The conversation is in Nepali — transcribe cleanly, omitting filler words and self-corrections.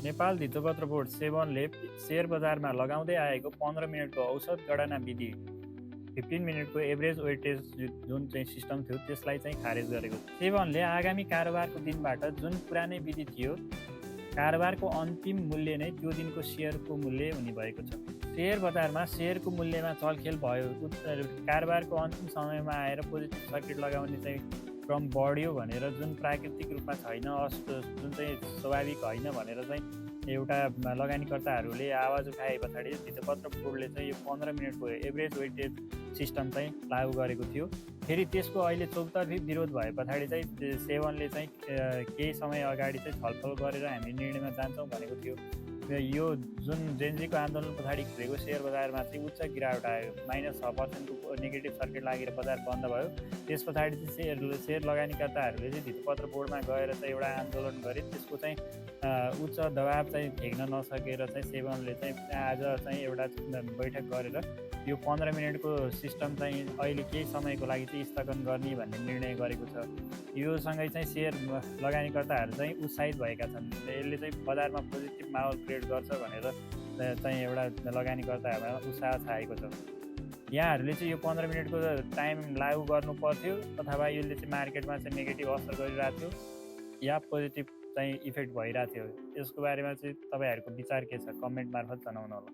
नेपाल धितोपत्र बोर्ड सेभनले सेयर बजारमा लगाउँदै आएको 15 मिनटको औसत गणना विधि 15 मिनटको एभरेज वेटेज जुन चाहिँ सिस्टम थियो त्यसलाई चाहिँ खारेज गरेको छ। सेभनले आगामी कारोबारको दिनबाट जुन पुरानै विधि थियो कारोबारको अन्तिम मूल्य नै त्यो दिनको सेयरको मूल्य हुने भएको छ। सेयर बजारमा सेयरको मूल्यमा चलखेल भयो, कारोबारको अन्तिम समयमा आएर पोजिटिभ सर्किट लगाउने चाहिँ क्रम बढ्यो भनेर जुन प्राकृतिक रूपमा छैन, जुन चाहिँ स्वाभाविक होइन भनेर चाहिँ एउटा लगानीकर्ताहरूले आवाज उठाए पछाडि धितोपत्र बोर्डले चाहिँ यो 15 मिनटको एभरेज वेटेज सिस्टम चाहिँ लागू गरेको थियो। फेरि त्यसको अहिले चौतर्फी विरोध भए पछाडि चाहिँ सेभनले चाहिँ केही समय अगाडि चाहिँ छलफल गरेर हामी निर्णयमा जान्छौँ भनेको थियो। यो जुन जेनजीको आन्दोलन पछाडि खुलेको सेयर बजारमा चाहिँ उच्च गिरावट आयो, -6% नेगेटिभ सर्किट लागेर बजार बन्द भयो। त्यस पछाडि चाहिँ सेयर लगानीकर्ताहरूले चाहिँ धितोपत्र बोर्डमा गएर चाहिँ एउटा आन्दोलन गरे। त्यसको चाहिँ उच्च दबाब चाहिँ ठेक्न नसकेर चाहिँ सेभनले चाहिँ आज चाहिँ एउटा बैठक गरेर यो 15 मिनटको सिस्टम चाहिँ अहिले केही समयको लागि चाहिँ स्थगन गर्ने भन्ने निर्णय गरेको छ। यो सँगै चाहिँ सेयर लगानीकर्ताहरू चाहिँ उत्साहित भएका छन्। यसले चाहिँ बजारमा पोजिटिभ माहौल क्रिएट गर्छ भनेर चाहिँ एउटा लगानीकर्ताहरूमा उत्साह छाएको छ। यहाँहरूले चाहिँ यो 15 मिनटको टाइम लागू गर्नु पर्थ्यो अथवा यसले चाहिँ मार्केटमा चाहिँ नेगेटिभ असर गरिरहेको थियो या पोजिटिभ चाहिँ इफेक्ट भइरहेको थियो। यसको बारेमा चाहिँ तपाईँहरूको विचार के छ? कमेन्ट मार्फत जनाउनु होला।